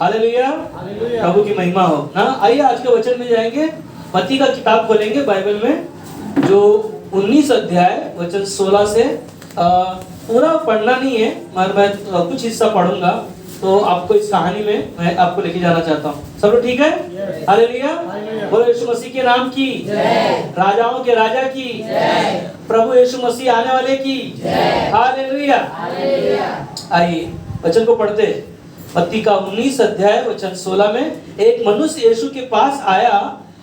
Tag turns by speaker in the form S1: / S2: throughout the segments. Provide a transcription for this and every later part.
S1: Hallelujah, प्रभु की महिमा हो ना। आइए आज के वचन में जाएंगे। मत्ती का किताब खोलेंगे बाइबल में, जो 19 अध्याय वचन 16 से पूरा पढ़ना नहीं है, मगर मैं कुछ हिस्सा पढ़ूंगा, तो आपको इस कहानी में मैं आपको लेके जाना चाहता हूँ। सब लोग ठीक है? हालेलुया, बोलो यीशु मसीह के नाम की जय, राजाओं के राजा की जय, प्रभु यीशु मसीह आने वाले की जय। हालेलुया। आइए वचन को पढ़ते। मत्ती का 19 अध्याय वचन 16 में एक मनुष्य यीशु के पास आया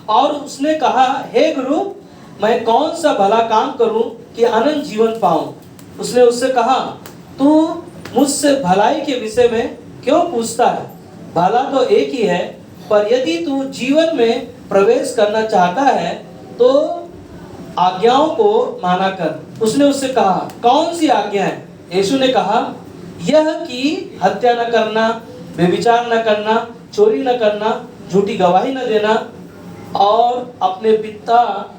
S1: और उसने कहा, हे गुरु, मैं कौन सा भला काम करूं कि अनंत जीवन पाऊं? उसने उससे कहा, तू मुझसे भलाई के विषय में क्यों पूछता है? भला तो एक ही है, पर यदि तू जीवन में प्रवेश करना चाहता है तो आज्ञाओं को माना कर। उसने उससे कहा, कौन सी आज्ञा है? यीशु ने कहा, यह कि हत्या न करना, व्यभिचार न करना, चोरी न करना, झूठी गवाही न देना और अपने पिता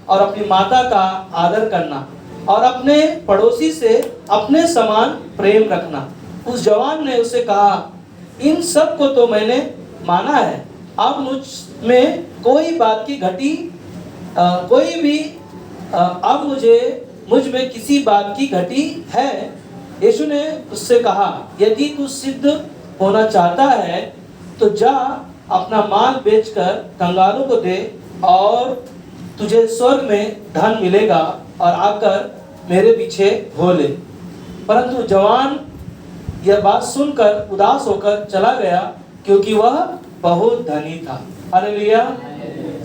S1: और अपनी माता का आदर करना और अपने पड़ोसी से अपने समान प्रेम रखना। उस जवान ने उससे कहा, इन सब को तो मैंने माना है, अब मुझ में कोई बात की घटी कोई भी अब मुझ में किसी बात की घटी है? यीशु ने उससे कहा, यदि तू सिद्ध होना चाहता है तो जा, अपना माल बेचकर कंगालों को दे और तुझे स्वर्ग में धन मिलेगा, और आकर मेरे पीछे हो ले। परंतु जवान यह बात सुनकर उदास होकर चला गया, क्योंकि वह बहुत धनी था। हालेलुया,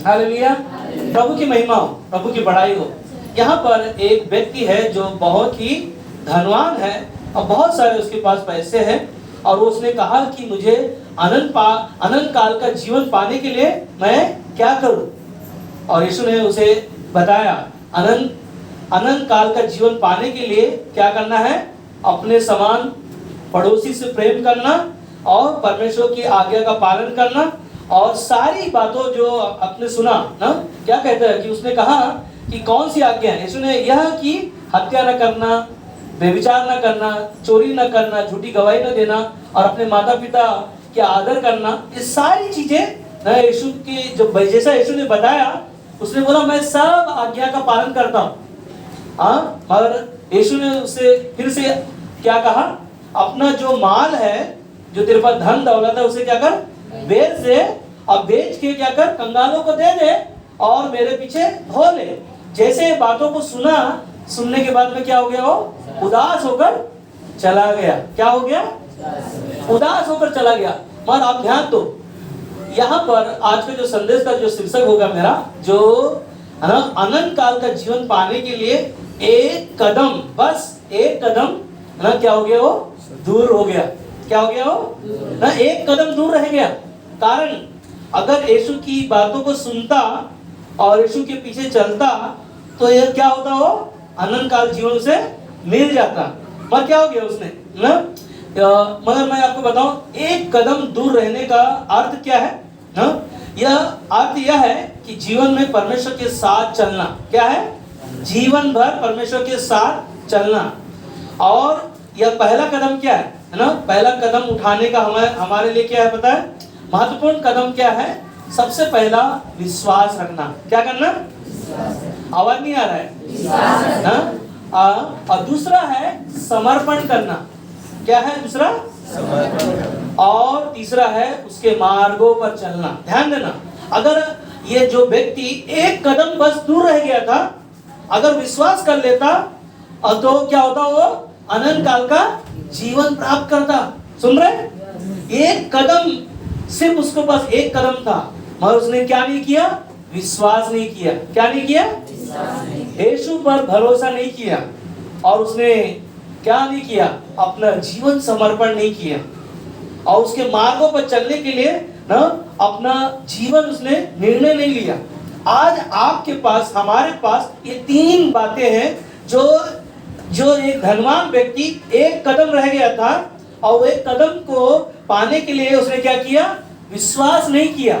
S1: हालेलुया, प्रभु की महिमा हो, प्रभु की बड़ाई हो। यहाँ पर एक व्यक्ति है जो बहुत ही धनवान है और बहुत सारे उसके पास पैसे हैं, और उसने कहा कि मुझे अनंत काल का जीवन पाने के लिए मैं क्या करूं? और यीशु ने उसे बताया, अनंत काल का जीवन पाने के लिए क्या करना है? अपने समान पड़ोसी से प्रेम करना और परमेश्वर की आज्ञा का पालन करना। और सारी बातों जो आपने सुना ना, क्या कहता है कि उसने कहा कि कौन सी आज्ञा है? यीशु ने यह कि हत्या न करना, व्यभिचार न करना, चोरी न करना, झूठी गवाही न देना और अपने माता पिता के आदर करना, ये सारी चीजें यीशु की जो जैसा यीशु ने बताया, उसने बोला मैं सब आज्ञा का पालन करता हूँ। मगर यीशु ने उससे फिर से क्या कहा? अपना जो माल है, जो तेरे पास धन दौलत है, उसे क्या कर? बेच दे, और बेच के क्या कर? कंगालों को दे दे और मेरे पीछे हो ले। जैसे बातों को सुनने के बाद में क्या हो गया? वो उदास होकर चला गया। क्या हो गया? उदास होकर चला गया। मगर आप ध्यान दो, यहाँ पर आज का जो संदेश का जो शीर्षक होगा मेरा, जो अनंत काल का जीवन पाने के लिए एक कदम, बस एक कदम ना क्या हो गया? वो दूर हो गया। क्या हो गया? वो ना एक कदम दूर रह गया। कारण अगर यीशु की बातों को सुनता और यीशु के पीछे चलता तो ये क्या होता? वो अनंत काल जीवन से मिल जाता। पर क्या हो गया उसने ना? मगर मैं आपको बताऊं, एक कदम दूर रहने का अर्थ क्या है ना? यह अर्थ यह है कि जीवन में परमेश्वर के साथ चलना। क्या है? जीवन भर परमेश्वर के साथ चलना। और यह पहला कदम क्या है ना? पहला कदम उठाने का हमारे लिए क्या है पता है? महत्वपूर्ण कदम क्या है? सबसे पहला विश्वास रखना। क्या करना? आवाज नहीं आ रहा है ना? और दूसरा है समर्पण करना। क्या है दूसरा? और तीसरा है उसके मार्गों पर चलना। ध्यान देना, अगर ये जो व्यक्ति एक कदम बस दूर रह गया था, अगर विश्वास कर लेता तो क्या होता? वो अनंत काल का जीवन प्राप्त करता। सुन रहे? एक कदम, सिर्फ उसके पास एक कदम था, मगर उसने क्या नहीं किया? विश्वास नहीं किया। क्या नहीं किया? यीशु पर भरोसा नहीं किया। और उसने क्या नहीं किया? अपना जीवन समर्पण नहीं किया। और उसके मार्गों पर चलने के लिए ना अपना जीवन उसने निर्णय नहीं लिया। आज आपके पास, हमारे पास ये तीन बातें हैं जो एक धनवान व्यक्ति एक कदम रह गया था, और वो एक कदम को पाने के लिए उसने क्या किया? विश्वास नहीं किया।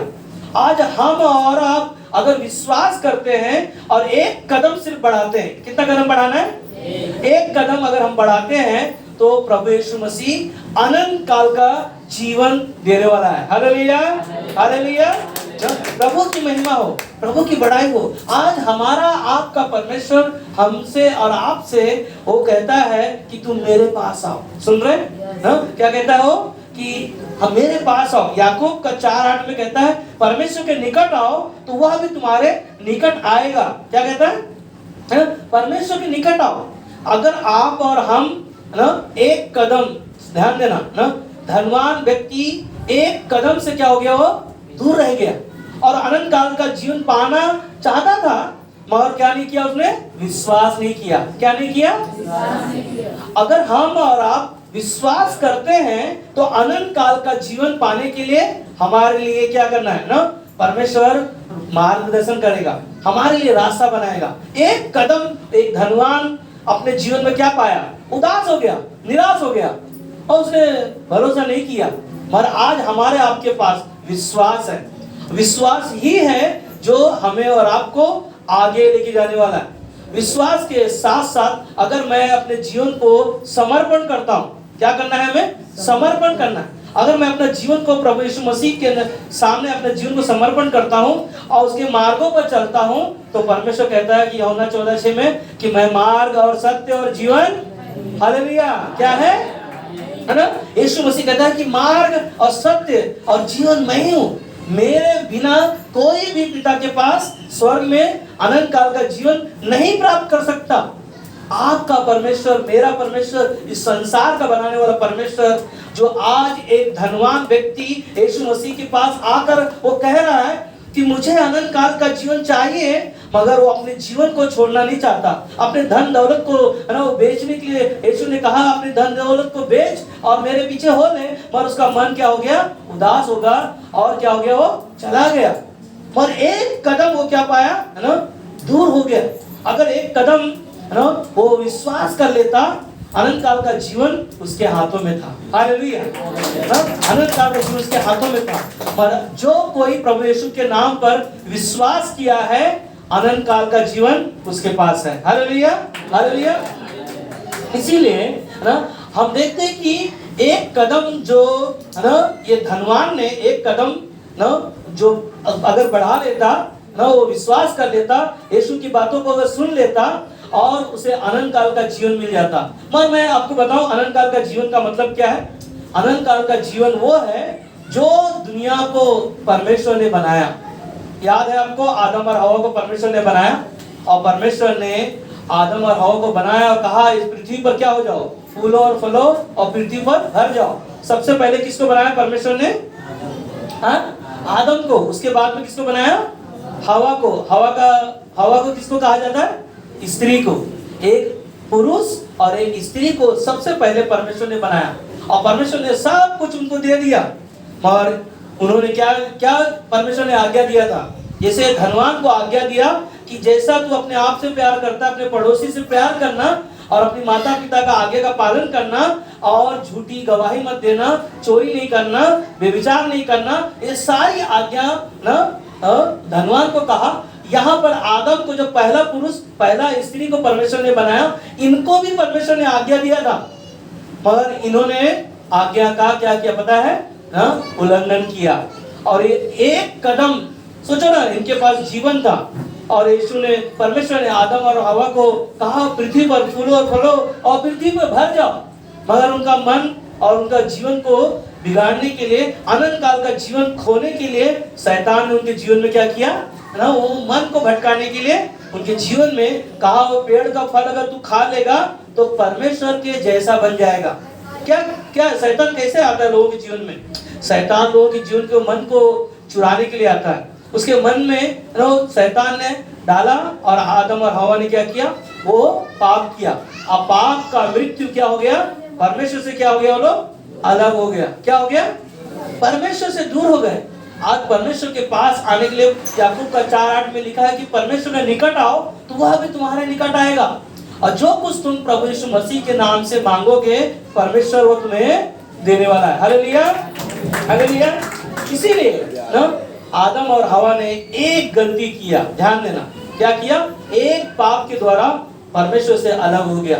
S1: आज हम और आप अगर विश्वास करते हैं और एक कदम सिर्फ बढ़ाते हैं, कितना कदम बढ़ाना है? एक कदम अगर हम बढ़ाते हैं तो प्रभु यीशु मसीह अनंत काल का जीवन देने वाला है। Hallelujah, hallelujah. प्रभु की महिमा हो, प्रभु की बड़ाई हो। आज हमारा आपका परमेश्वर हमसे और आपसे वो कहता है कि तुम मेरे पास आओ। सुन रहे हैं? क्या कहता है वो कि हम मेरे पास आओ। याकूब का 4:8 में कहता है परमेश्वर के निकट आओ तो वह भी तुम्हारे निकट आएगा। क्या कहता है? परमेश्वर के निकट आओ। अगर आप और हम ना एक कदम, ध्यान देना ना, धनवान व्यक्ति एक कदम से क्या हो गया, वो दूर रह गया और अनंत काल का जीवन पाना चाहता था, मगर क्या नहीं किया उसने? विश्वास नहीं किया। क्या नहीं किया? अगर हम और आप विश्वास करते हैं तो अनंत काल का जीवन पाने के लिए हमारे लिए क्या करना है ना? परमेश्वर मार्गदर्शन करेगा, हमारे लिए रास्ता बनाएगा। एक कदम एक धनवान अपने जीवन में क्या पाया? उदास हो गया, निराश हो गया और उसने भरोसा नहीं किया। मगर आज हमारे आपके पास विश्वास है। विश्वास ही है जो हमें और आपको आगे लेके जाने वाला है। विश्वास के साथ साथ अगर मैं अपने जीवन को समर्पण करता हूं, क्या करना है? हमें समर्पण करना है। अगर मैं अपने जीवन को प्रभु यीशु मसीह के सामने अपने जीवन को समर्पण करता हूं और उसके मार्गों पर चलता हूं तो परमेश्वर कहता है कि यूहन्ना 14:6 में कि मैं मार्ग और सत्य और जीवन, हालेलुया, क्या है ना? यीशु मसीह कहता है कि मार्ग और सत्य और जीवन मैं ही हूं। मेरे बिना कोई भी पिता के पास स्वर्ग में अनंत काल का जीवन नहीं प्राप्त कर सकता। आपका परमेश्वर, मेरा परमेश्वर, इस संसार का बनाने वाला परमेश्वर जो आज एक धनवान व्यक्ति यीशु मसीह के पास आकर वो कह रहा है कि मुझे अनंत काल का जीवन चाहिए, मगर वो अपने जीवन को छोड़ना नहीं चाहता। अपने धन दौलत को है ना वो बेचने के लिए यीशु ने कहा अपने धन दौलत को बेच और मेरे पीछे हो ले, पर उसका मन क्या हो गया? उदास होगा और क्या हो गया? वो चला गया। और एक कदम वो क्या पाया है ना? दूर हो गया। अगर एक कदम है ना वो विश्वास कर लेता, अनंत काल का जीवन उसके हाथों में था। हालेलुया, अनंत काल का जीवन उसके हाथों में था। पर जो कोई प्रभु यीशु के नाम पर विश्वास किया है, अनंत काल का जीवन उसके पास है। Hallelujah, hallelujah. इसीलिए ना हम देखते हैं कि एक कदम जो है ना ये धनवान ने एक कदम ना जो अगर बढ़ा लेता ना, वो विश्वास कर लेता, यीशु की बातों को अगर सुन लेता और उसे अनंत काल का जीवन मिल जाता। मगर मैं आपको बताऊं अनंत काल का जीवन का मतलब क्या है? अनंत काल का जीवन वो है जो दुनिया को परमेश्वर ने बनाया। याद है आपको, आदम और हवा को परमेश्वर ने बनाया और परमेश्वर ने आदम और हवा को बनाया और कहा इस पृथ्वी पर क्या हो जाओ? फूलो और फलो और पृथ्वी पर भर जाओ। सबसे पहले किसको बनाया परमेश्वर ने? आदम को। उसके बाद में किसको बनाया? हवा को। हवा को किसको कहा जाता है? स्त्री को। एक पुरुष और एक स्त्री को सबसे पहले परमेश्वर ने बनाया और परमेश्वर ने सब कुछ उनको दे दिया। मगर उन्होंने क्या परमेश्वर ने आज्ञा दिया था? जैसे धनवान को आज्ञा दिया कि जैसा तू अपने आप से प्यार करता, अपने पड़ोसी से प्यार करना और अपनी माता पिता का आज्ञा का पालन करना और झूठी गवाही मत देना, चोरी नहीं करना, व्यभिचार नहीं करना, ये सारी आज्ञा ना धनवान को कहा। यहाँ पर आदम को जो पहला पुरुष, पहला स्त्री को परमेश्वर ने बनाया, इनको भी परमेश्वर ने आज्ञा दिया था, मगर इन्होंने आज्ञा का क्या किया पता है? उल्लंघन किया। और ये एक कदम, सोचो ना, इनके पास जीवन था और यीशु ने, परमेश्वर ने आदम और हवा को कहा पृथ्वी पर फूलो और फलो और पृथ्वी पर भर जाओ, मगर उनका मन और उनका जीवन को बिगाड़ने के लिए, अनंत काल का जीवन खोने के लिए शैतान ने उनके जीवन में क्या किया ना, वो मन को भटकाने के लिए उनके जीवन में कहा वो पेड़ का फल अगर तू खा लेगा तो परमेश्वर के जैसा बन जाएगा। क्या शैतान कैसे आता है लोगों के जीवन में? शैतान लोगों के जीवन के मन को चुराने के लिए आता है। उसके मन में शैतान ने डाला और आदम और हवा ने क्या किया? वो पाप किया। अब पाप का मृत्यु क्या हो गया? परमेश्वर से क्या हो गया? वो लोग अलग हो गया। क्या हो गया? परमेश्वर से दूर हो गए। आज परमेश्वर के पास आने के लिए याकूब का 4:8 में लिखा है कि परमेश्वर के निकट आओ तो वह भी तुम्हारे निकट आएगा और जो कुछ तुम प्रभु यीशु मसीह के नाम से मांगोगे परमेश्वर वो तुम्हें देने वाला है। Hallelujah, hallelujah. इसीलिए ना आदम और हवा ने एक गलती किया, ध्यान देना, क्या किया? एक पाप के द्वारा परमेश्वर से अलग हो गया।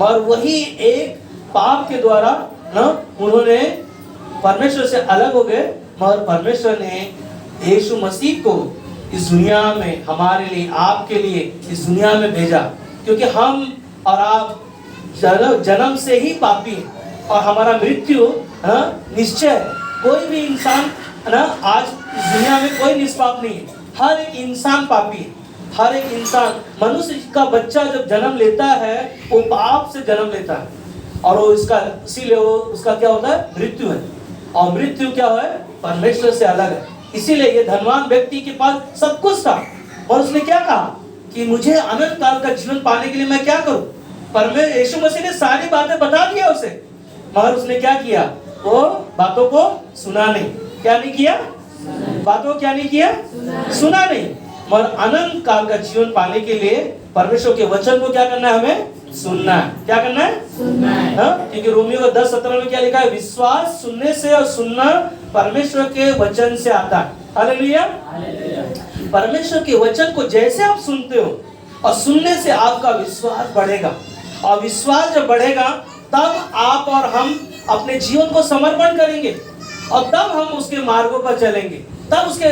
S1: और वही एक पाप के द्वारा ना उन्होंने परमेश्वर से अलग हो गए, मगर परमेश्वर ने यीशु मसीह को इस दुनिया में हमारे लिए, आपके लिए इस दुनिया में भेजा, क्योंकि हम और आप जन्म से ही पापी हैं और हमारा मृत्यु निश्चय। कोई भी इंसान ना आज इस दुनिया में कोई निष्पाप नहीं है, हर एक इंसान पापी है। हर एक इंसान, मनुष्य का बच्चा जब जन्म लेता है वो पाप से जन्म लेता है और वो इसका इसीलिए वो उसका क्या होता है, मृत्यु है। और मृत्यु क्या है, परमेश्वर से अलग है। इसीलिए ये धनवान व्यक्ति के पास सब कुछ था और उसने क्या कहा कि मुझे अनंत काल का जीवन पाने के लिए मैं क्या करूं। परमेश्वर यीशु मसीह ने सारी बातें बता दिया उसे, मगर उसने क्या किया, वो बातों को सुना नहीं। क्या नहीं किया, बातों को क्या नहीं किया, सुना नहीं। मगर अनंत काल का जीवन पाने के लिए परमेश्वर के वचन को क्या करना है, हमें सुनना है। क्या करना है, सुनना है। क्योंकि रोमियो का 10:17 में क्या लिखा है, विश्वास सुनने से और सुनना परमेश्वर के वचन से आता है। हालेलुया। परमेश्वर के वचन को जैसे आप सुनते हो और सुनने से आपका विश्वास बढ़ेगा, और विश्वास जब बढ़ेगा तब आप और हम अपने जीवन को समर्पण करेंगे और तब हम उसके मार्गों पर चलेंगे, तब उसके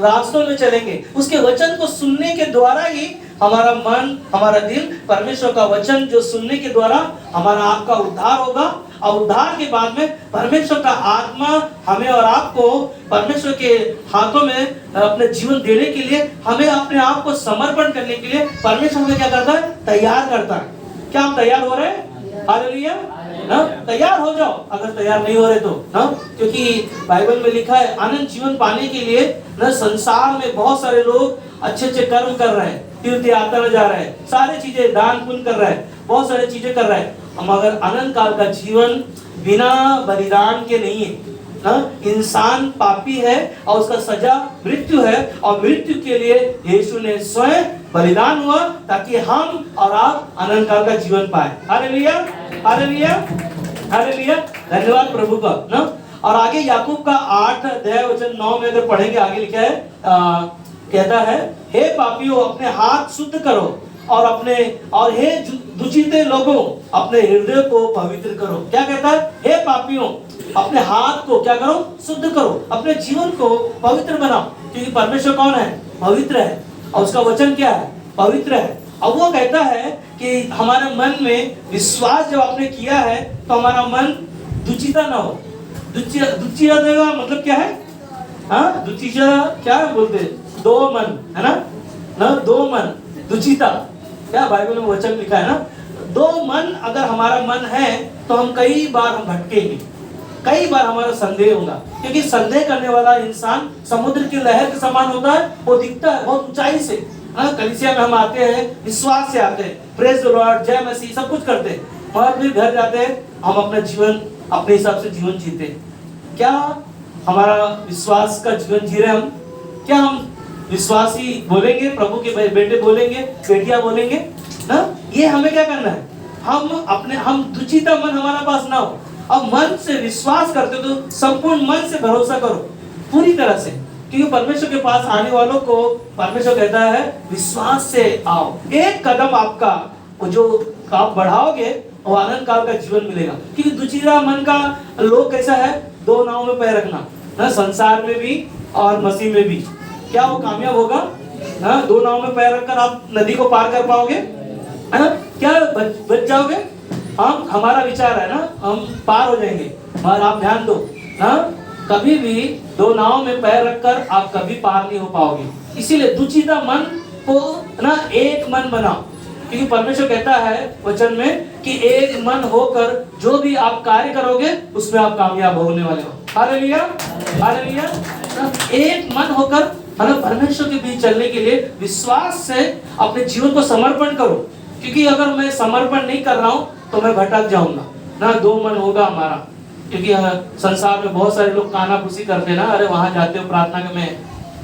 S1: रास्तों में चलेंगे। उसके वचन को सुनने के द्वारा ही हमारा मन, हमारा दिल परमेश्वर का वचन जो सुनने के द्वारा हमारा आपका उद्धार होगा, और उद्धार के बाद में परमेश्वर का आत्मा हमें और आपको परमेश्वर के हाथों में अपने जीवन देने के लिए, हमें अपने आप को समर्पण करने के लिए परमेश्वर हमें क्या करता है, तैयार करता है। क्या हम तैयार हो रहे हैं? हालेलुया। तैयार हो जाओ अगर तैयार नहीं हो रहे तो ना, क्योंकि बाइबल में लिखा है अनंत जीवन पाने के लिए ना संसार में बहुत सारे लोग अच्छे अच्छे कर्म कर रहे हैं, तीर्थ यात्रा जा रहे हैं, सारी चीजें दान पुण्य कर रहे हैं, बहुत सारी चीजें कर रहे हैं, मगर अनंत काल का जीवन बिना बलिदान के नहीं है ना। इंसान पापी है और उसका सजा मृत्यु है, और मृत्यु के लिए यीशु ने स्वयं बलिदान हुआ ताकि हम और आप अनंत काल का जीवन पाए। Hallelujah, hallelujah, hallelujah. धन्यवाद प्रभु का ना। और आगे याकूब का 8:9 में अगर पढ़ेंगे, आगे लिखा है, कहता है, हे पापियों अपने हाथ शुद्ध करो और हे दुचिते लोगों अपने हृदय को पवित्र करो। क्या कहता है, हे पापियों अपने हाथ को क्या करो, शुद्ध करो, अपने जीवन को पवित्र बनाओ, क्योंकि परमेश्वर कौन है, पवित्र है, और उसका वचन क्या है, पवित्र है। अब वो कहता है कि हमारे मन में विश्वास जब आपने किया है तो हमारा मन दुचिता ना हो। दुचिता देगा मतलब क्या है, हाँ, दुचिता क्या बोलते, दो मन है ना, दो मन, दुचिता क्या बाइबल में वचन लिखा है ना। दो मन अगर हमारा मन है तो हम कई बार हम भटकेंगे, कई बार हमारा संदेह होगा, क्योंकि संदेह करने वाला इंसान समुद्र की लहर के समान होता है। वो दिखता है बहुत ऊंचाई से, कलीसिया में हम आते हैं, विश्वास से आते हैं, प्रेज द लॉर्ड, जय मसीह, सब कुछ करते हैं, और फिर घर जाते हैं, हम अपना जीवन अपने हिसाब से जीवन जीते हैं। क्या हमारा विश्वास का जीवन जी रहे हम? क्या हम विश्वासी बोलेंगे, प्रभु के बेटे बोलेंगे, बेटियां बोलेंगे ना? ये हमें क्या करना है, हम दुचिता मन हमारा पास ना हो। अब मन से विश्वास करते हो तो संपूर्ण मन से भरोसा करो, पूरी तरह से, क्योंकि परमेश्वर के पास आने वालों को परमेश्वर कहता है विश्वास से आओ। एक कदम आपका जो आप बढ़ाओगे वो अनंत काल का जीवन मिलेगा। क्योंकि दुचिता मन का लोग कैसा है, दो नाव में पैर रखना ना, संसार में भी और मसीह में भी। क्या वो कामयाब होगा ना? दो नाव में पैर रखकर आप नदी को पार कर पाओगे? है ना? क्या बच जाओगे? हमारा विचार है ना, हम पार हो जाएंगे, मगर आप ध्यान दो ना, कभी भी दो नाव में पैर रखकर आप कभी पार नहीं हो पाओगे। इसीलिए दुचिता मन को ना एक मन बनाओ, क्योंकि परमेश्वर कहता है वचन में कि एक मन होकर जो भी आप कार्य करोगे उसमें आप कामयाब होने वाले हो। Hallelujah, hallelujah. एक मन होकर परमेश्वर के बीच चलने के लिए विश्वास से अपने जीवन को समर्पण करो, क्योंकि अगर मैं समर्पण नहीं कर रहा हूँ तो मैं भटक जाऊंगा ना। दो मन होगा हमारा, क्योंकि संसार में बहुत सारे लोग कानाफूसी करते हैं ना, अरे वहां जाते हो प्रार्थना में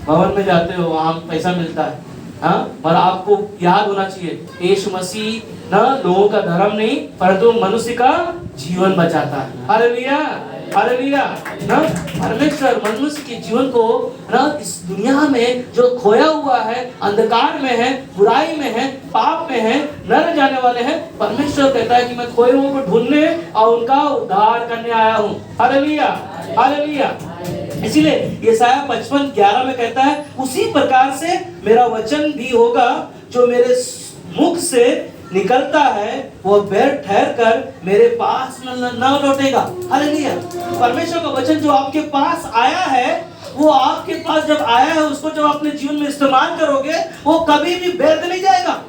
S1: भवन में जाते हो, वहां पैसा मिलता है, हाँ। और आपको याद होना चाहिए यीशु मसीह ना लोगों का धर्म नहीं परंतु मनुष्य का जीवन बचाता है। Hallelujah, hallelujah. ना परमेश्वर मनुष्य के जीवन को ना इस दुनिया में जो खोया हुआ है, अंधकार में है, बुराई में है, पाप में है, नरक जाने वाले हैं, परमेश्वर कहता है कि मैं खोए हुओं को ढूंढने और उनका उद्धार करने आया हूँ। Hallelujah, hallelujah. इसीलिए यशायाह 55:11 में कहता है, उसी प्रकार से मेरा वचन भी होगा जो मेरे मुख से निकलता है, वो व्यर्थ ठहर कर मेरे पास न लौटेगा। हालेलुया। परमेश्वर का वचन जो आपके पास आया है, वो आपके पास जब आया है, उसको जब अपने जीवन में इस्तेमाल करोगे, वो कभी भी व्यर्थ नहीं जाएगा।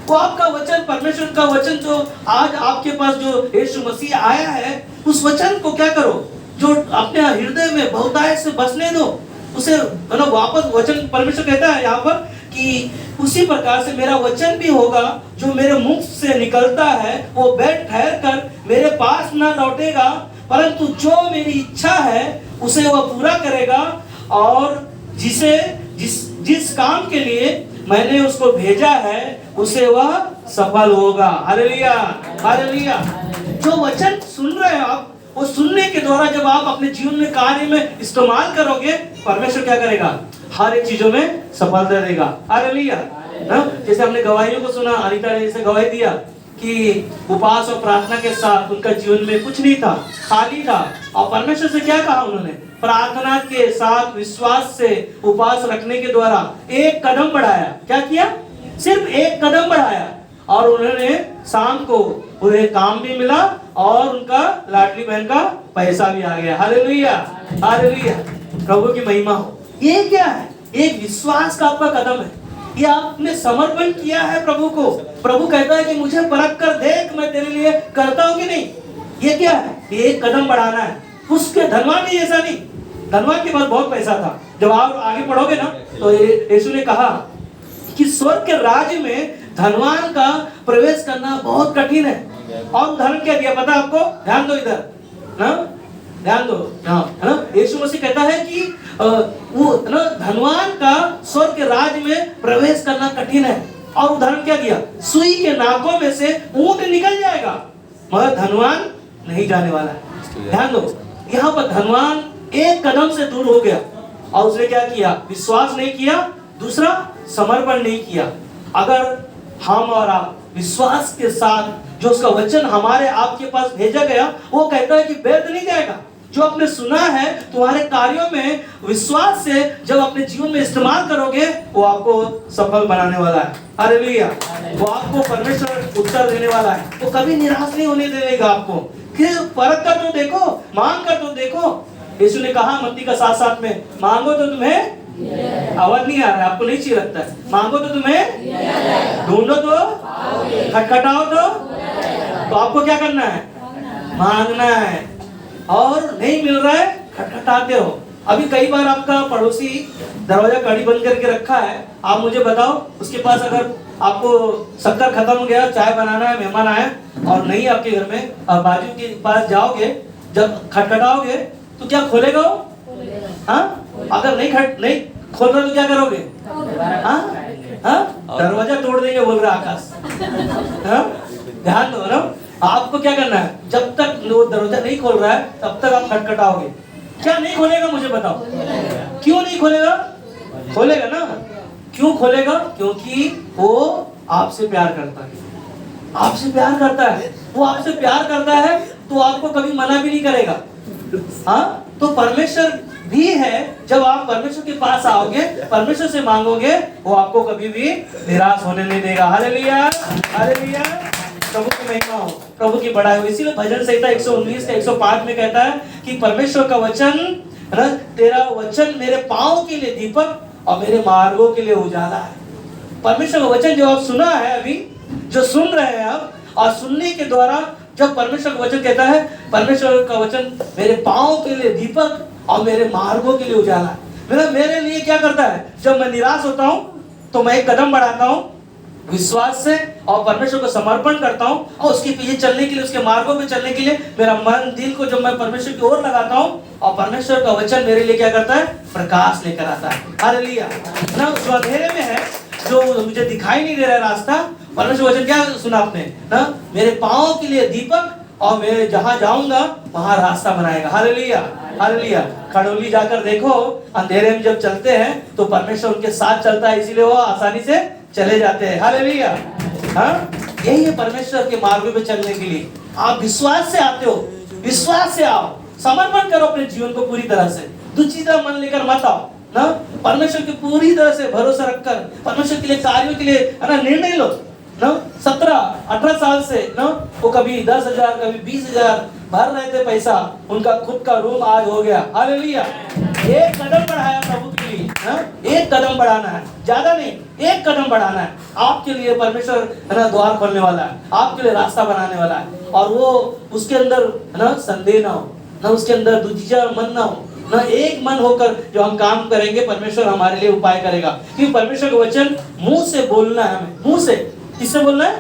S1: वो आपका वचन, परमेश्वर का वचन जो आज आपके पास जो यीशु मसीह आया है, उस वचन को क्या करो, जो अपने हृदय में बहुतायत से बसने दो, उसे वापस वचन परमेश्वर कहता है यहाँ पर कि उसी प्रकार से मेरा वचन भी होगा जो मेरे मुख से निकलता है, वो व्यर्थ ठहर कर मेरे पास न लौटेगा, परंतु जो मेरी इच्छा है उसे वह पूरा करेगा, और जिस काम के लिए मैंने उसको भेजा है उसे वह सफल होगा। Hallelujah, hallelujah. जो वचन सुन रहे हैं आप, वो सुनने के द्वारा जब आप अपने जीवन में कार्य में इस्तेमाल करोगे, परमेश्वर क्या करेगा, हर एक चीजों में सफलता देगा। हालेलुया। जैसे हमने गवाहियों को सुना, अनीता ने जैसे गवाही दिया कि उपवास और प्रार्थना के साथ उनका जीवन में कुछ नहीं था, खाली था, और परमेश्वर से क्या कहा उन्होंने, प्रार्थना के साथ विश्वास से उपवास रखने के द्वारा एक कदम बढ़ाया। क्या किया, सिर्फ एक कदम बढ़ाया, और उन्होंने शाम को उन्हें काम भी मिला और उनका लाडली बहन का पैसा भी आ गया। Hallelujah, hallelujah. प्रभु की महिमा हो। ये क्या है, एक विश्वास का आपका कदम है, ये आपने समर्पण किया है प्रभु को। प्रभु कहता है कि मुझे परख कर देख, मैं तेरे लिए करता हूं कि नहीं। ये क्या है, ये एक कदम बढ़ाना है। उसके धनवान भी ऐसा नहीं, धनवान के पास बहुत पैसा था। जब आप आगे पढ़ोगे ना, तो यीशु ने कहा कि स्वर्ग के राज्य में धनवान का प्रवेश करना बहुत कठिन है। और उदाहरण क्या दिया पता आपको, ध्यान दो इधर ना, ध्यान दो, है ना। यीशु मसीह कहता है कि वो ना धनवान का स्वर्ग के राज्य में प्रवेश करना कठिन है। और उदाहरण क्या दिया, सुई के नाकों में से ऊंट निकल जाएगा, मगर धनवान नहीं जाने वाला है। ध्यान दो, यहाँ पर धनवान एक कदम से दूर हो गया, और उसने क्या किया, विश्वास नहीं किया, दूसरा समर्पण नहीं किया। अगर हम और आप विश्वास के साथ जो उसका वचन हमारे आपके पास भेजा गया, वो कहता है कि व्यर्थ नहीं जाएगा। जो आपने सुना है तुम्हारे कार्यों में विश्वास से जब अपने जीवन में इस्तेमाल करोगे, वो आपको सफल बनाने वाला है। हालेलुया। वो आपको परमेश्वर उत्तर देने वाला है, वो कभी निराश नहीं होने देगा आपको। फिर परख कर तो देखो, मांग कर तो देखो। यीशु ने कहा मत्ती का 7:7 में, मांगो तो तुम्हें, आवाज नहीं आ रहा है, आपको नहीं चाहिए लगता है, मांगो तो तुम्हें, ढूंढो तो, खटखटाओ तो आपको क्या करना है, मांगना है। और नहीं मिल रहा है, खटखटाते हो। अभी कई बार आपका पड़ोसी दरवाजा कड़ी बंद करके रखा है, आप मुझे बताओ, उसके पास अगर आपको शक्कर खत्म हो गया, चाय बनाना है, मेहमान आए और नहीं आपके घर में, और बाजू के पास जाओगे, जब खटखटाओगे तो क्या खोलेगा वो? हाँ, अगर नहीं खोल रहा तो क्या करोगे? दरवाजा तोड़ देंगे बोल रहा आकाश। ध्यान दो ना, आपको क्या करना है, जब तक वो दरवाजा नहीं खोल रहा है तब तक आप खटखटाओगे। क्या नहीं खोलेगा मुझे बताओ, क्यों नहीं खोलेगा? खोलेगा ना, क्यों खोलेगा? क्योंकि वो आपसे प्यार करता है, आपसे प्यार करता है। वो आपसे प्यार करता है तो आपको कभी मना भी नहीं करेगा। हाँ, तो परमेश्वर भी है, जब आप परमेश्वर के पास आओगे, परमेश्वर से मांगोगे, वो आपको कभी भी निराश होने नहीं देगा। Hallelujah, hallelujah. प्रभु की महिमा हो, प्रभु की बड़ाई हो। इसीलिए भजन संहिता 119 का 105 में कहता है कि परमेश्वर का वचन, तेरा वचन मेरे पांव के लिए दीपक और मेरे मार्गों के लिए उजाला है। परमेश्वर का वचन जो आप सुना है, अभी जो सुन रहे हैं आप, और सुनने के द्वारा जब परमेश्वर का वचन कहता है, परमेश्वर का वचन मेरे पांव के लिए दीपक और मेरे मार्गों के लिए उजाला है। मेरे लिए क्या करता है, जब मैं निराश होता हूँ तो मैं एक कदम बढ़ाता हूँ विश्वास से, और परमेश्वर को समर्पण करता हूँ, और उसके पीछे चलने के लिए, उसके मार्गों पे चलने के लिए मेरा मन दिल को जब मैं परमेश्वर की ओर लगाता हूँ, और परमेश्वर का वचन मेरे लिए क्या करता है, प्रकाश लेकर आता है। हालेलुया ना। जो अंधेरे में है, जो मुझे दिखाई नहीं दे रहा रास्ता, परमेश्वर वचन क्या सुना आपने ना, मेरे पाँव के लिए दीपक और मैं जहां जाऊंगा वहां रास्ता बनाएगा। Hallelujah, hallelujah. खड़ोली जाकर देखो, अंधेरे में जब चलते हैं तो परमेश्वर उनके साथ चलता है, इसीलिए वो आसानी से चले जाते हैं। हालेलुया। हाँ, यही है परमेश्वर के मार्ग पे चलने के लिए। आप विश्वास से आते हो, विश्वास से आओ, समर्पण करो अपने जीवन को पूरी तरह से, दुचिता मन लेकर मत आओ ना, परमेश्वर की पूरी तरह से भरोसा रखकर परमेश्वर के लिए, कार्यों के लिए है ना निर्णय लो ना। 17-18 साल से ना वो कभी 10,000 कभी 20,000 भर रहे थे पैसा, उनका खुद का रूम आज हो गया। हालेलुया। एक कदम बढ़ाया प्रभु के लिए ना, एक कदम बढ़ाना है, ज्यादा नहीं, एक कदम बढ़ाना है। आपके लिए परमेश्वर है ना द्वार खोलने वाला है, आपके लिए रास्ता बनाने वाला है, और वो उसके अंदर है ना संदेह ना हो ना, उसके अंदर दुजिया मन ना हो ना, एक मन होकर जो हम काम करेंगे परमेश्वर हमारे लिए उपाय करेगा। क्योंकि परमेश्वर का वचन मुंह से बोलना है हमें, मुंह से। किससे बोलना है?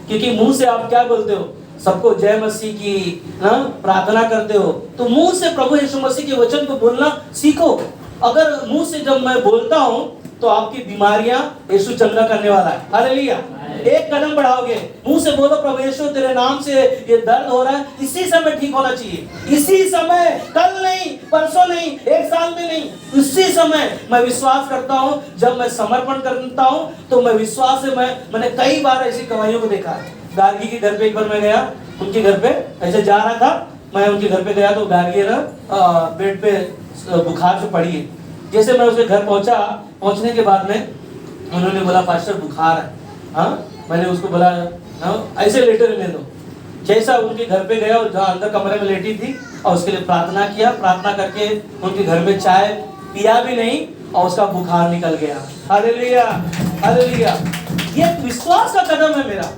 S1: क्योंकि मुंह से आप क्या बोलते हो? सबको जय मसीह की ना प्रार्थना करते हो, तो मुंह से प्रभु यीशु मसीह के वचन को बोलना सीखो। अगर मुंह से जब मैं बोलता हूं तो आपकी बीमारियां यीशु चंगा करने वाला है। हालेलुया। एक कदम बढ़ाओगे, मुंह से बोलो प्रभु यीशु तेरे नाम से ये दर्द हो रहा है, इसी समय ठीक होना चाहिए, इसी समय, कल नहीं, परसों नहीं, एक साल में नहीं, उसी समय। मैं विश्वास करता हूँ, जब मैं समर्पण करता हूँ तो मैं विश्वास से मैंने कई बार ऐसी गवाहियों को देखा है। गार्गी के घर पे एक बार मैं गया, उनके घर पे ऐसे जा रहा था, मैं उनके घर पे गया तो गार्गी ना बेड पे बुखार से पड़ी है। जैसे मैं उसके घर पहुंचा, पहुंचने के बाद में उन्होंने बोला पास्टर बुखार है। हाँ, मैंने उसको बोला ऐसे लेटे रहने दो। जैसा उनके घर पे गया और जहाँ अंदर कमरे में लेटी थी और उसके लिए प्रार्थना किया, प्रार्थना करके उनके घर में चाय पिया भी नहीं और उसका बुखार निकल गया। Hallelujah, hallelujah. ये विश्वास का कदम है मेरा।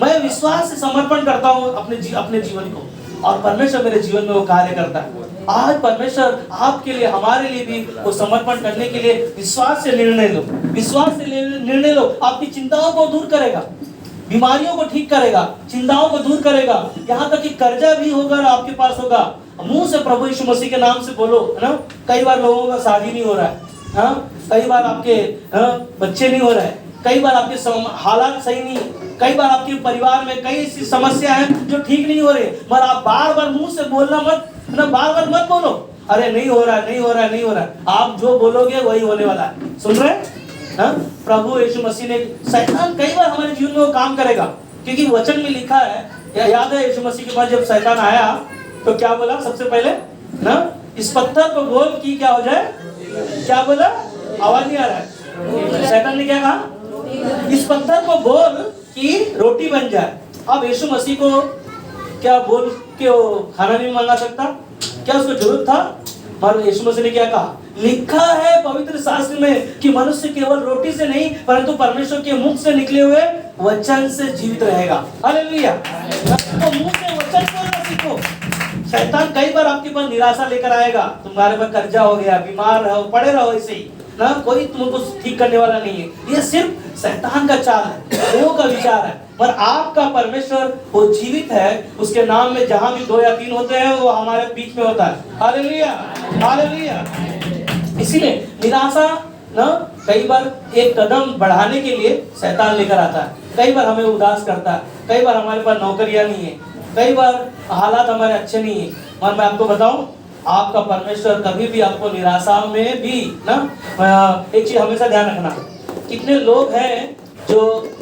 S1: मैं विश्वास से समर्पण करता हूँ अपने जीवन को, और परमेश्वर मेरे जीवन में वो कार्य करता है। आज परमेश्वर आपके लिए, हमारे लिए भी वो समर्पण करने के लिए विश्वास से निर्णय लो, विश्वास से निर्णय लो। आपकी चिंताओं को दूर करेगा, बीमारियों को ठीक करेगा, चिंताओं को दूर करेगा, यहाँ तक कि कर्जा भी होगा आपके पास होगा। मुंह से प्रभु यीशु मसीह के नाम से बोलो, है ना। कई बार लोगों का शादी नहीं हो रहा है, हाँ, कई बार आपके बच्चे नहीं हो रहे हैं, कई बार आपके हालात सही नहीं, कई बार आपके परिवार में कई ऐसी समस्या है जो ठीक नहीं हो रही, मगर आप बार बार मुंह से बोलना मत ना, बार बार मत बोलो अरे नहीं हो रहा है, नहीं हो रहा है, नहीं हो रहा है। आप जो बोलोगे वही होने वाला है। सुन रहे हैं? प्रभु यीशु मसीह ने, शैतान कई बार हमारे जीवन में वो काम करेगा, क्योंकि वचन में लिखा है, याद है यीशु मसीह के पास जब शैतान आया तो क्या बोला? सबसे पहले ना इस पत्थर को बोल कि क्या हो जाए। क्या बोला? आवाज नहीं आ रहा है। शैतान ने क्या कहा? इस पत्थर को बोल कि रोटी बन जाए। अब यीशु मसीह को क्या बोल के वो खाना नहीं मांगा सकता? क्या उसको जरूरत था? पर यीशु मसीह ने क्या कहा? लिखा है पवित्र शास्त्र में कि मनुष्य केवल रोटी से नहीं परंतु परमेश्वर के मुख से निकले हुए वचन से जीवित रहेगा। हालेलुया। तो मुंह से वचन बोलना सीखो। शैतान कई बार आपके पास निराशा लेकर आएगा, तुम्हारे पास कर्जा हो गया, बीमार रहो, पड़े रहो ऐसे ही ना, कोई तुमको ठीक करने वाला नहीं है। ये सिर्फ शैतान का चाल है, लोगों का विचार है। पर आपका परमेश्वर वो जीवित है, उसके नाम में जहां भी 2 या 3 होते हैं वो हमारे बीच में होता है। Hallelujah, hallelujah. इसीलिए निराशा ना कई बार एक कदम बढ़ाने के लिए शैतान लेकर आता है। कई बार हमें उदास करता है, कई बार हमारे पास नौकरियां नहीं है, कई बार हालात हमारे अच्छे नहीं है। और मैं आपको बताऊं, आपका परमेश्वर कभी भी आपको निराशा में भी ना, एक चीज हमेशा ध्यान रखना, कितने लोग हैं जो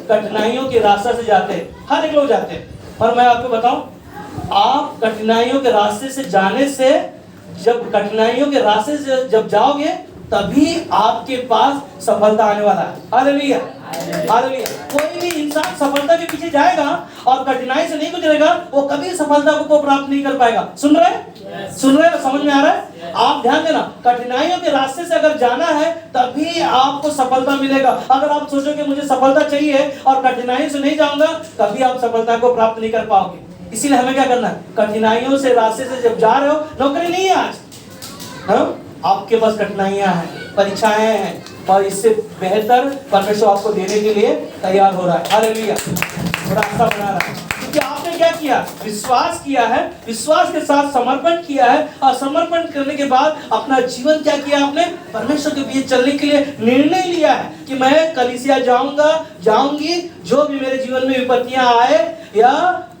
S1: कठिनाइयों के रास्ते से जाते हैं, हर एक लोग जाते हैं। और मैं आपको बताऊं, आप कठिनाइयों के रास्ते से जाने से, जब कठिनाइयों के रास्ते से जब जाओगे तभी आपके पास सफलता आने वाला है। Hallelujah, hallelujah. कोई भी इंसान सफलता के पीछे जाएगा और कठिनाई से नहीं गुजरेगा, वो कभी सफलता को प्राप्त नहीं कर पाएगा। सुन रहे हैं? सुन रहे हैं? समझ में आ रहा है? आप ध्यान देना, कठिनाइयों के रास्ते से अगर जाना है तभी आपको सफलता मिलेगा। अगर आप सोचोगे मुझे सफलता चाहिए और कठिनाई से नहीं जाऊंगा, कभी आप सफलता को प्राप्त नहीं कर पाओगे। इसीलिए हमें क्या करना है? कठिनाइयों से रास्ते से जब जा रहे हो, नौकरी नहीं है आज, हाँ? आपके पास कठिनाइयां हैं, परीक्षाएं हैं, और इससे बेहतर परमेश्वर आपको देने के लिए तैयार हो रहा है। हालेलुया। रास्ता बना रहा है, क्योंकि आपने क्या किया? विश्वास किया है, विश्वास के साथ समर्पण किया है, और समर्पण करने के बाद अपना जीवन क्या किया? आपने परमेश्वर के बीच चलने के लिए निर्णय लिया है कि मैं कलीसिया जाऊंगा, जाऊंगी, जो भी मेरे जीवन में विपत्तियां आए या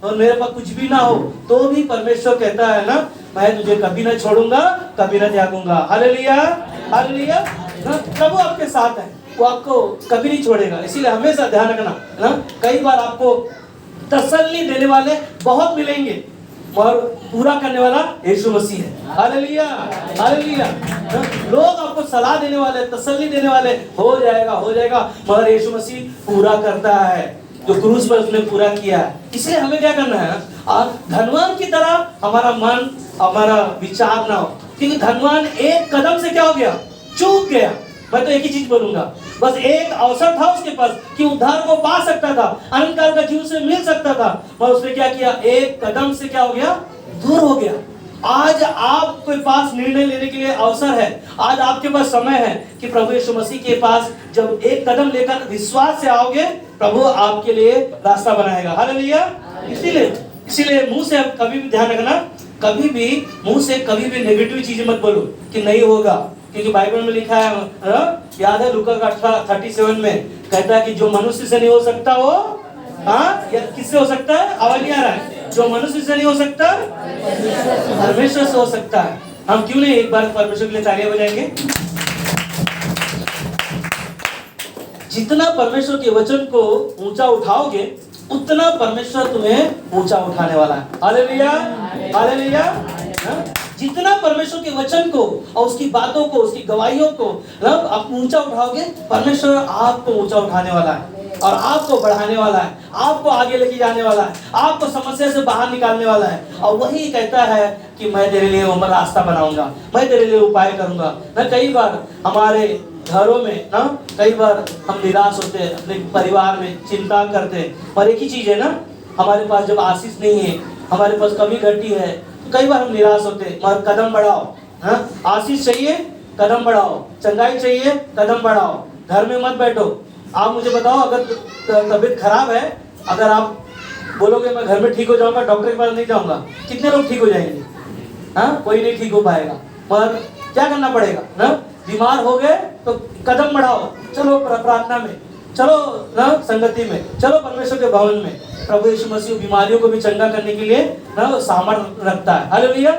S1: और मेरे पास कुछ भी ना हो, तो भी परमेश्वर कहता है ना, मैं तुझे कभी ना छोड़ूंगा, कभी ना त्यागूंगा। Hallelujah, hallelujah. प्रभु आपके साथ है, वो आपको कभी नहीं छोड़ेगा। इसीलिए हमेशा ध्यान रखना ना, कई बार आपको तसल्ली देने वाले बहुत मिलेंगे, और पूरा करने वाला यीशु मसीह है। Hallelujah, hallelujah. लोग आपको सलाह देने वाले, तसल्ली देने वाले, हो जाएगा हो जाएगा, मगर यीशु मसीह पूरा करता है जो क्रूस पर उसने पूरा किया है। इसलिए हमें क्या करना है, और धनवान की तरह हमारा मन, हमारा विचार ना हो, क्योंकि धनवान एक कदम से क्या हो गया, चूक गया। मैं तो एक ही चीज बोलूंगा, बस एक अवसर था उसके पास कि उद्धार को पा सकता था, अनंतकाल का जीवन से मिल सकता था, पर उसने क्या किया, एक कदम से क्या हो गया, दूर हो गया। आज आपके पास निर्णय लेने के लिए अवसर है, आज आपके पास समय है कि प्रभु यीशु मसीह के पास जब एक कदम लेकर विश्वास से आओगे, प्रभु आपके लिए रास्ता बनाएगा। हालेलुया। इसीलिए मुंह से कभी भी ध्यान रखना, कभी भी मुंह से कभी भी नेगेटिव चीजें मत बोलो कि नहीं होगा, क्योंकि बाइबल में लिखा है, याद है लूका का 37 में कहता है कि जो मनुष्य से नहीं हो सकता वो या किससे हो सकता है, आवाज नहीं आ रहा है, जो मनुष्य से नहीं हो सकता परमेश्वर से हो सकता है। हम क्यों नहीं एक बार परमेश्वर के लिए तालियां बजाएंगे। जितना परमेश्वर के वचन को ऊंचा उठाओगे, उतना परमेश्वर तुम्हें ऊंचा उठाने वाला है। Hallelujah, hallelujah. जितना परमेश्वर के वचन को और उसकी बातों को, उसकी गवाहियों को आप ऊंचा उठाओगे, परमेश्वर आपको ऊंचा उठाने वाला है और आपको बढ़ाने वाला है, आपको आगे लेके जाने वाला है, आपको समस्या से बाहर निकालने वाला है। और वही कहता है कि मैं तेरे लिए रास्ता बनाऊंगा, मैं तेरे लिए उपाय करूंगा। ना कई बार हमारे घरों में ना, कई बार हम निराश होते हैं, अपने परिवार में चिंता करते हैं, पर एक ही चीज है ना, हमारे पास जब आशीष नहीं है, हमारे पास कमी घटी है, तो कई बार हम निराश होते हैं। मगर कदम बढ़ाओ, हाँ, आशीष चाहिए कदम बढ़ाओ, चंगाई चाहिए कदम बढ़ाओ, घर में मत बैठो। आप मुझे बताओ, अगर तबीयत खराब है, अगर आप बोलोगे मैं घर में ठीक हो जाऊंगा, डॉक्टर के पास नहीं जाऊंगा, कितने लोग ठीक हो जाएंगे? हाँ, कोई नहीं ठीक हो पाएगा। मगर क्या करना पड़ेगा ना, बीमार हो गए तो कदम बढ़ाओ, चलो प्रार्थना में, चलो ना संगति में, चलो परमेश्वर के भवन में। प्रभु यीशु मसीह बीमारियों को भी चंगा करने के लिए ना सामर्थ्य रखता है। हालेलुया।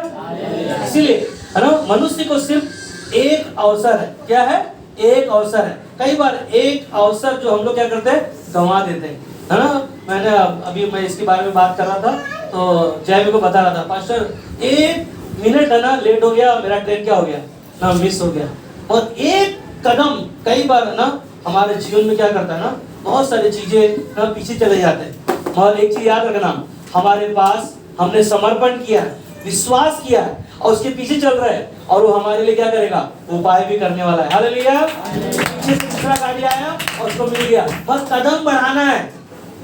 S1: इसीलिए है ना, मनुष्य को सिर्फ एक अवसर है, क्या है, एक अवसर है। कई बार एक अवसर जो हम लोग क्या करते हैं, गंवा देते हैं, है ना। मैंने अभी मैं इसके बारे में बात कर रहा था, तो जय मेरे को बता रहा था, पास्टर 1 मिनट है ना लेट हो गया, मेरा ट्रेन क्या हो गया ना, मिस हो गया। और एक कदम कई बार ना हमारे जीवन में क्या करता है ना, बहुत सारी चीजें ना पीछे चले जाते हैं। और एक चीज याद रखना, हमारे पास हमने समर्पण किया है, विश्वास किया है और उसके पीछे चल रहा है, और वो हमारे लिए क्या करेगा, उपाय भी करने वाला है। हालेलुया। पीछे से दूसरा गाड़ी आया और उसको मिल गया, बस कदम बढ़ाना है।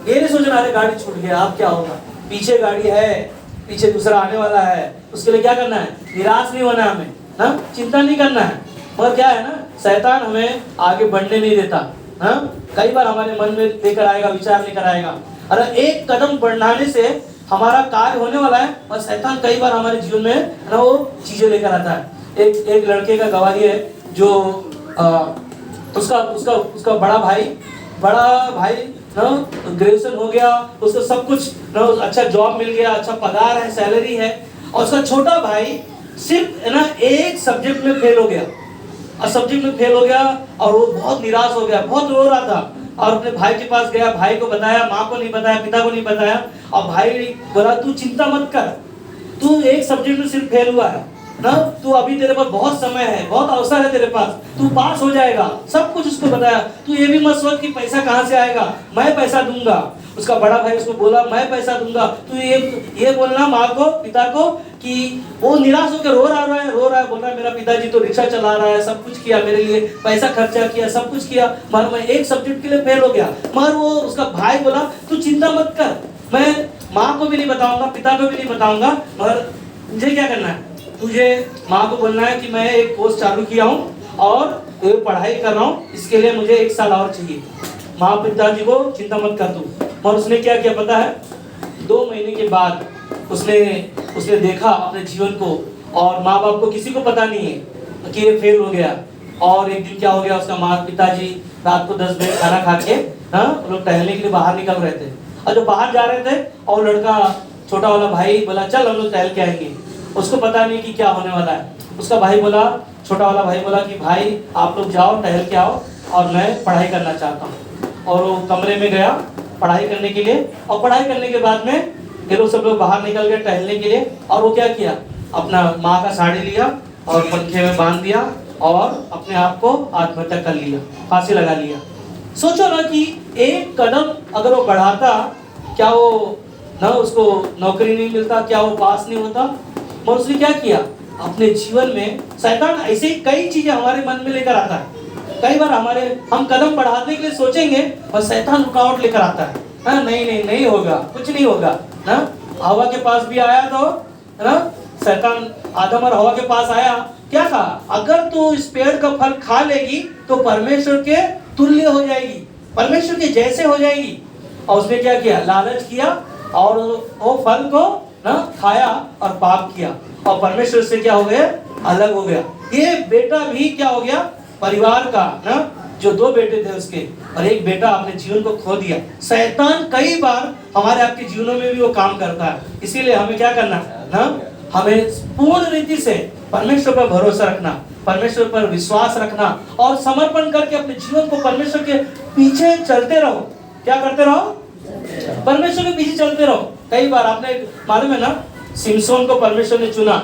S1: ये नहीं सोचना अरे गाड़ी छूट गया अब क्या होगा, पीछे गाड़ी है, पीछे दूसरा आने वाला है, उसके लिए क्या करना है, निराश नहीं होना हमें, ना चिंता नहीं करना है। और क्या है ना, शैतान हमें आगे बढ़ने नहीं देता। हाँ, कई बार हमारे मन में लेकर आएगा, विचार लेकर आएगा, अरे एक कदम बढ़ाने से हमारा कार्य होने वाला है, और शैतान कई बार हमारे जीवन में ना वो चीजें लेकर आता है। एक लड़के का गवाही है, जो उसका बड़ा भाई ना ग्रेजुएशन हो गया, उसको सब कुछ ना अच्छा जॉब मिल गया, अच्छा पगार है, सैलरी है, और उसका छोटा भाई सिर्फ ना एक सब्जेक्ट में फेल हो गया, और वो बहुत निराश हो गया, बहुत रो रहा था, और अपने भाई के पास गया, भाई को बताया, माँ को नहीं बताया, पिता को नहीं बताया, और भाई बोला तू चिंता मत कर, तू एक सब्जेक्ट में सिर्फ फेल हुआ है ना, तू अभी तेरे पास बहुत समय है, बहुत अवसर है तेरे पास, तू पास हो जाएगा। सब कुछ उसको बताया, तू ये भी मत सोच कि पैसा कहाँ से आएगा, मैं पैसा दूंगा। उसका बड़ा भाई उसको बोला मैं पैसा दूंगा, तू ये बोलना माँ को, पिता को, कि वो निराश होकर रो रहा है, बोल रहा है मेरा पिताजी तो रिक्शा चला रहा है, सब कुछ किया मेरे लिए, पैसा खर्चा किया, सब कुछ किया, मगर मैं एक सब्जेक्ट के लिए फेल हो गया। मगर वो उसका भाई बोला तू चिंता मत कर, मैं माँ को भी नहीं बताऊंगा, पिता को भी नहीं बताऊंगा, मगर मुझे क्या करना है, तुझे माँ को बोलना है कि मैं एक कोर्स चालू किया हूँ और पढ़ाई कर रहा हूँ, इसके लिए मुझे 1 साल और चाहिए। माँ पिताजी को चिंता मत कर तू। और उसने क्या किया पता है, 2 महीने के बाद उसने देखा अपने जीवन को, और माँ बाप को किसी को पता नहीं है कि ये फेल हो गया। और एक दिन क्या हो गया, उसका माँ पिताजी रात को 10 बजे खाना खा के वो लोग टहलने के लिए बाहर निकल रहे थे, और जो बाहर जा रहे थे और लड़का छोटा वाला भाई बोला चल हम लोग टहल के आएंगे। उसको पता नहीं कि क्या होने वाला है। उसका भाई बोला, छोटा वाला भाई बोला कि भाई आप लोग जाओ टहल के आओ और मैं पढ़ाई करना चाहता हूँ। और वो कमरे में गया पढ़ाई करने के लिए, और पढ़ाई करने के बाद में ये लोग सब लोग बाहर निकल गए टहलने के लिए। और वो क्या किया, अपना माँ का साड़ी लिया और पंखे में बांध दिया और अपने आप को आत्महत्या कर लिया, फांसी लगा लिया। सोचो ना कि एक कदम अगर वो बढ़ाता, क्या वो ना उसको नौकरी नहीं मिलता, क्या वो पास नहीं होता। और उसने क्या किया अपने जीवन में, शैतान ऐसे ही कई चीजें हमारे मन में लेकर आता है। कई बार हम कदम बढ़ाने के लिए सोचेंगे और शैतान रुकावट लेकर आता है। हाँ, नहीं होगा, कुछ नहीं होगा ना। हवा के पास भी आया तो ना, शैतान आदम और हवा के पास आया, क्या कहा, अगर तू इस पेड़ का फल खा लेगी तो परमेश्वर के तुल्य हो जाएगी, परमेश्वर के जैसे हो जाएगी। और उसने क्या किया, लालच किया और वो फल को ना खाया और पाप किया और परमेश्वर से क्या हो गया, अलग हो गया। ये बेटा भी क्या हो गया, परिवार का ना, जो दो बेटे थे उसके, और एक बेटा अपने जीवन को खो दिया। शैतान कई बार हमारे आपके जीवनों में भी वो काम करता है। इसीलिए हमें क्या करना है ना, हमें पूर्ण रीति से परमेश्वर पर भरोसा रखना, परमेश्वर पर विश्वास रखना और समर्पण करके अपने जीवन को परमेश्वर के पीछे चलते रहो। क्या करते रहो, परमेश्वर के पीछे चलते रहो। कई बार आपने मालूम है ना, सिमसोन को परमेश्वर ने चुना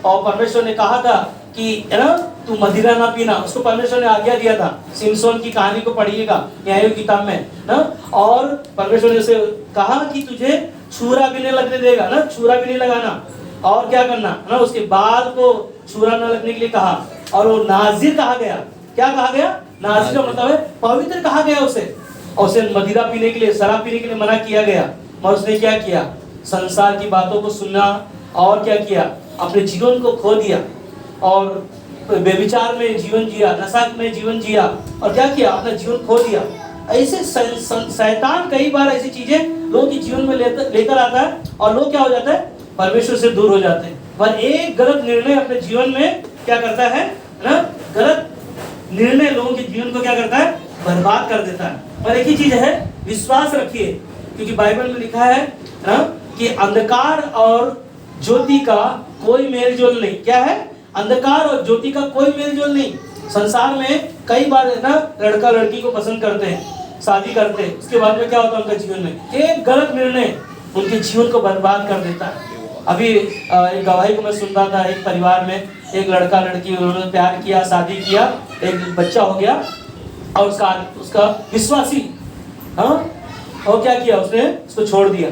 S1: और परमेश्वर ने कहा था कि है ना तू मदिरा ना पीना, उसको परमेश्वर ने आज्ञा दिया था। सिमसोन की कहानी को पढ़िएगा न्याय किताब में ना, और परमेश्वर ने उसे कहा कि तुझे छुरा भी नहीं लगने देगा ना, छुरा भी नहीं लगाना, और क्या करना ना, उसके बाल को छुरा न लगने के लिए कहा। और वो नाजिर कहा गया। क्या कहा गया, नाजिर का मतलब है पवित्र कहा गया उसे। और उसे मदिरा पीने के लिए, शराब पीने के लिए मना किया गया। और उसने क्या किया, संसार की बातों को सुना और क्या किया, अपने जीवन को खो दिया और व्यभिचार में जीवन जिया, नशा में जीवन जिया और क्या किया, अपना जीवन खो दिया। ऐसे शैतान कई बार ऐसी चीजें लोगों के जीवन में लेकर आता है और लोग क्या हो जाता है, परमेश्वर से दूर हो जाते हैं। पर एक गलत निर्णय अपने जीवन में क्या करता है ना, गलत निर्णय लोगों के जीवन को क्या करता है, बर्बाद कर देता है। पर एक ही चीज है, विश्वास रखिए, क्योंकि बाइबल में लिखा है ना कि अंधकार और ज्योति का कोई मेल जोल नहीं। क्या है, अंधकार और ज्योति का कोई मेल जोल नहीं। संसार में कई बार ना लड़का लड़की को पसंद करते हैं, शादी करते हैं, उसके बाद में क्या होता है उनके जीवन में, एक गलत निर्णय उनके जीवन को बर्बाद कर देता है। अभी एक गवाही को मैं सुन रहा था, एक परिवार में एक लड़का लड़की, उन्होंने प्यार किया, शादी किया, एक बच्चा हो गया और उसका विश्वासी और क्या किया, उसने उसको छोड़ दिया।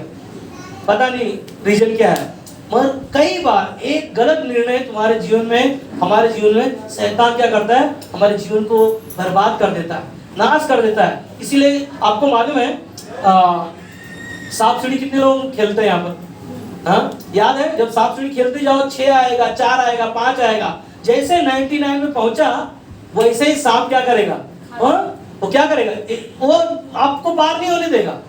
S1: पता नहीं रीजन क्या है, मगर कई बार एक गलत निर्णय तुम्हारे जीवन में, हमारे जीवन में शैतान क्या करता है, हमारे जीवन को बर्बाद कर देता है, नाश कर देता है। इसीलिए आपको मालूम है सांप सीढ़ी कितने लोग खेलते हैं यहाँ पर, हाँ याद है, जब सांप सीढ़ी खेलते जाओ 6 आएगा, 4 आएगा, 5 आएगा, जैसे 99 में पहुंचा वैसे ही सांप क्या करेगा, वो क्या करेगा, वो आपको पार नहीं होने देगा।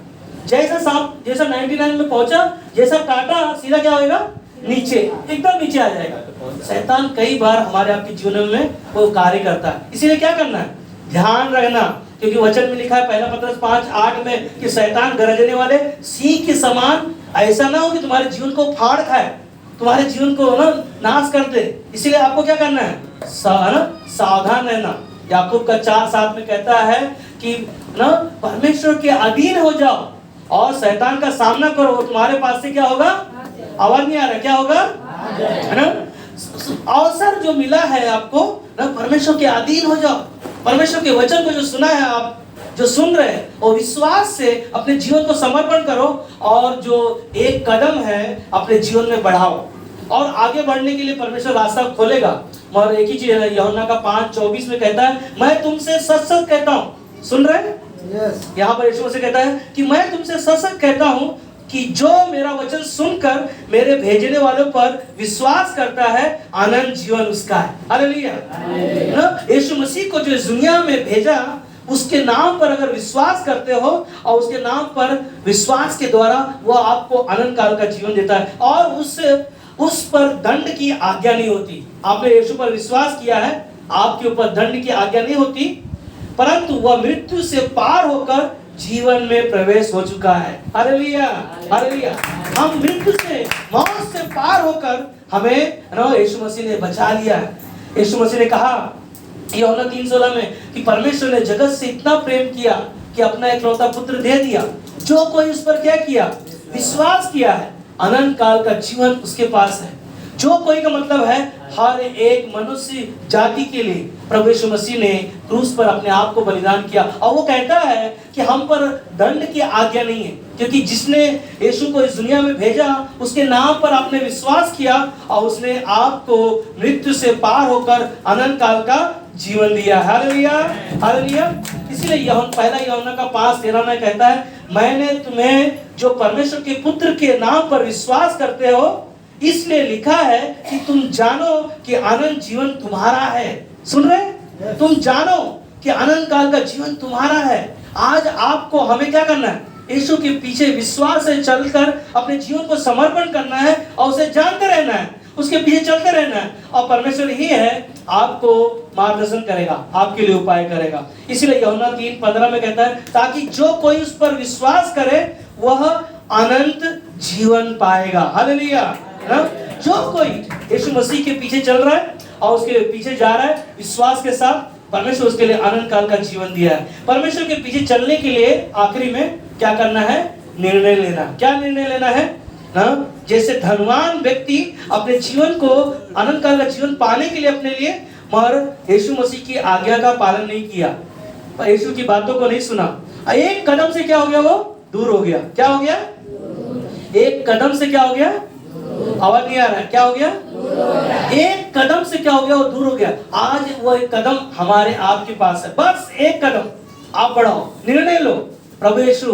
S1: जैसा सांप जैसा 99 में पहुंचा, जैसा काटा सीधा क्या होगा, नीचे, एकदम नीचे आ जाएगा। शैतान कई बार हमारे आपके जीवन में वो कार्य करता है। इसीलिए क्या करना है, ध्यान रखना, क्योंकि वचन में लिखा है पहला पत्रस 5:8 में कि शैतान गरजने वाले सिंह के समान ऐसा ना हो कि तुम्हारे जीवन को फाड़ खाए, तुम्हारे जीवन को ना नाश कर दे। इसीलिए आपको क्या करना है, सावधान रहना। याकूब का 4:7 में कहता है कि ना परमेश्वर के अधीन हो जाओ और शैतान का सामना करो, वो तुम्हारे पास से क्या होगा, आवाज नहीं आ रहा, क्या होगा, है ना, अवसर जो मिला है आपको ना, परमेश्वर के अधीन हो जाओ। परमेश्वर के वचन को जो सुना है, आप जो सुन रहे हैं, और विश्वास से अपने जीवन को समर्पण करो और जो एक कदम है अपने जीवन में बढ़ाओ, और आगे बढ़ने के लिए परमेश्वर रास्ता खोलेगा। और एक ही चीज है, यूहन्ना का 5:24 में कहता है, मैं तुमसे सच सच कहता हूँ, सुन रहे हैं, यहाँ पर यीशु से कहता है कि मैं तुमसे सच सच कहता हूँ कि जो मेरा वचन सुनकर मेरे भेजने वालों पर विश्वास करता है, अनंत जीवन उसका है। हालेलुया। यीशु मसीह को जो इस दुनिया में भेजा, उसके नाम पर अगर विश्वास करते हो और उसके नाम पर विश्वास के द्वारा वो आपको अनंत काल का जीवन देता है, और उस पर दंड की आज्ञा नहीं होती। आपने यीशु पर विश्वास किया है, आपके ऊपर दंड की आज्ञा नहीं होती, परंतु वह मृत्यु से पार होकर जीवन में प्रवेश हो चुका है। Hallelujah, hallelujah. हम मृत्यु से, मौत से पार होकर हमें यीशु मसीह ने बचा लिया है। यीशु मसीह ने कहा यूहन्ना 3:16 में कि परमेश्वर ने जगत से इतना प्रेम किया कि अपना इकलौता पुत्र दे दिया, जो कोई उस पर क्या किया, विश्वास किया है, अनंत काल का जीवन उसके पास है। जो कोई का मतलब है हर एक मनुष्य जाति के लिए प्रभु यीशु मसीह ने क्रूस पर अपने आप को बलिदान किया। और वो कहता है कि हम पर दंड की आज्ञा नहीं है, क्योंकि जिसने यीशु को इस दुनिया में भेजा उसके नाम पर आपने विश्वास किया और उसने आपको मृत्यु से पार होकर अनंत काल का जीवन दिया। Hallelujah, hallelujah. इसलिए पहला यूहन्ना का 5:13 में कहता है, मैंने तुम्हें जो परमेश्वर के पुत्र के नाम पर विश्वास करते हो इसलिए लिखा है कि तुम जानो कि अनंत जीवन तुम्हारा है। सुन रहे? तुम जानो कि अनंत काल का जीवन तुम्हारा है। आज आपको हमें क्या करना है? यीशु के पीछे विश्वास से चलकर अपने जीवन को समर्पण करना है और उसे जानते रहना है, उसके पीछे चलते रहना है। और परमेश्वर ही है आपको मार्गदर्शन करेगा, आपके लिए उपाय करेगा। इसलिए यूहन्ना 3:15 में कहता है, ताकि जो कोई उस पर विश्वास करे वह अनंत जीवन पाएगा। हालेलुया। जो कोई यीशु मसीह के पीछे चल रहा है और उसके पीछे जा रहा है विश्वास के साथ, परमेश्वर उसके लिए अनंत काल का जीवन दिया है। परमेश्वर के पीछे चलने के लिए आखिरी में क्या करना है? निर्णय लेना। क्या निर्णय लेना है? जैसे धनवान व्यक्ति अपने जीवन को, अनंत काल का जीवन पाने के लिए अपने लिए, मगर यीशु मसीह की आज्ञा का पालन नहीं किया, यीशु की बातों को नहीं सुना, एक कदम से क्या हो गया? वो दूर हो गया। क्या हो गया? एक कदम से क्या हो गया? आवाज नहीं आ रहा है। क्या हो गया? एक कदम से क्या हो गया? वो दूर हो गया। आज वो एक कदम हमारे आपके पास है, बस एक कदम आप बढ़ाओ, निर्णय लो, प्रभु यीशु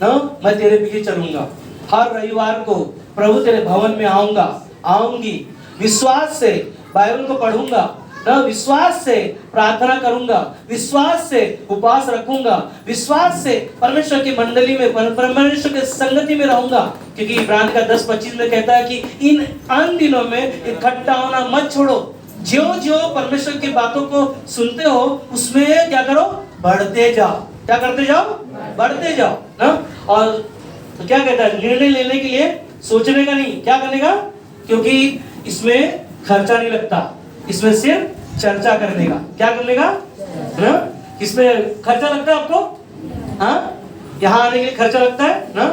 S1: मैं तेरे पीछे चलूंगा। हर रविवार को प्रभु तेरे भवन में आऊंगी, विश्वास से बाइबल को पढ़ूंगा, विश्वास से प्रार्थना करूंगा, विश्वास से उपवास रखूंगा, विश्वास से परमेश्वर की मंडली में, परमेश्वर के संगति में रहूंगा। क्योंकि इब्रानियों का 10:25 में कहता है कि इन अन दिनों में इकट्ठा होना मत छोड़ो। ज्यों-ज्यों परमेश्वर की बातों को सुनते हो उसमें क्या करो? बढ़ते जाओ। क्या करते जाओ? बढ़ते जाओ ना। और तो क्या कहता है? निर्णय लेने के लिए सोचने का नहीं, क्या करने का? क्योंकि इसमें खर्चा नहीं लगता, इसमें सिर्फ चर्चा करने का। क्या करने का? ना? इसमें खर्चा लगता है आपको? हाँ, यहाँ आने के लिए खर्चा लगता है ना,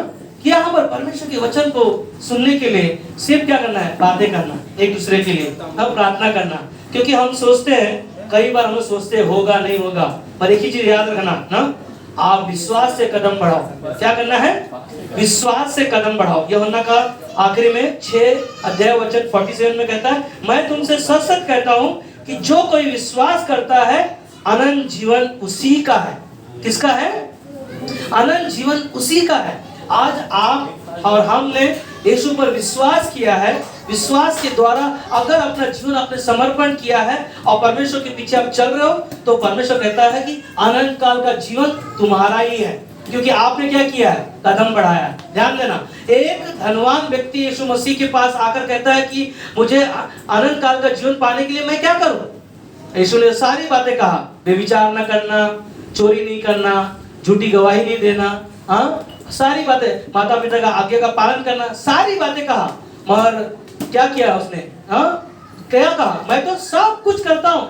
S1: कि यहाँ पर परमेश्वर के वचन को सुनने के लिए सिर्फ क्या करना है? बातें करना एक दूसरे के लिए, हम प्रार्थना करना। क्योंकि हम सोचते हैं, कई बार हम सोचते हैं होगा नहीं होगा, पर एक ही चीज याद रखना ना, आप विश्वास से कदम बढ़ाओ। क्या करना है? विश्वास से कदम बढ़ाओ। यूहन्ना का आखिरी में 6:47 में कहता है, मैं तुमसे सच सच कहता हूँ कि जो कोई विश्वास करता है अनंत जीवन उसी का है। किसका है? अनंत जीवन उसी का है। आज आप और हमने यीशु पर विश्वास किया है, विश्वास के द्वारा अगर अपना जीवन आपने समर्पण किया है और परमेश्वर के पीछे आप चल रहे हो, तो परमेश्वर कहता है कि अनंत काल का जीवन तुम्हारा ही है, क्योंकि आपने क्या किया है? कदम बढ़ाया है। ध्यान देना, एक धनवान व्यक्ति यीशु मसीह के पास आकर कहता है कि मुझे अनंत काल का जीवन पाने के लिए मैं क्या करूं? यीशु ने सारी बातें कहा, व्यभिचार न करना, चोरी नहीं करना, झूठी गवाही नहीं देना, सारी बातें, माता पिता का आज्ञा का पालन करना, सारी बातें कहा। मगर क्या किया उसने? क्या कहा? मैं तो सब कुछ करता हूँ,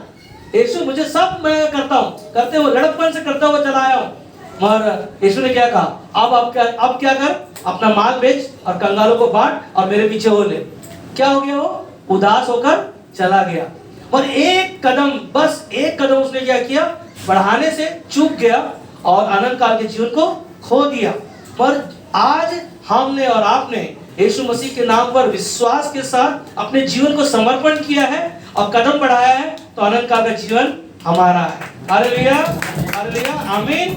S1: यीशु मुझे सब मैं करता हूँ, करते हुए लड़कपन से करता हुआ चला आया हूँ। मगर यीशु ने क्या कहा? अब क्या कर? अपना माल बेच और कंगालों को बांट और मेरे पीछे हो ले। क्या हो गया? वो उदास होकर चला गया। और एक कदम, बस एक कदम उसने क्या किया? बढ़ाने से चूक गया और अनंत काल के जीवन को खो दिया। पर आज हमने और आपने यीशु मसीह के नाम पर विश्वास के साथ अपने जीवन को समर्पण किया है और कदम बढ़ाया है, तो अनंत काल का जीवन हमारा है। हालेलुया, हालेलुया, आमीन।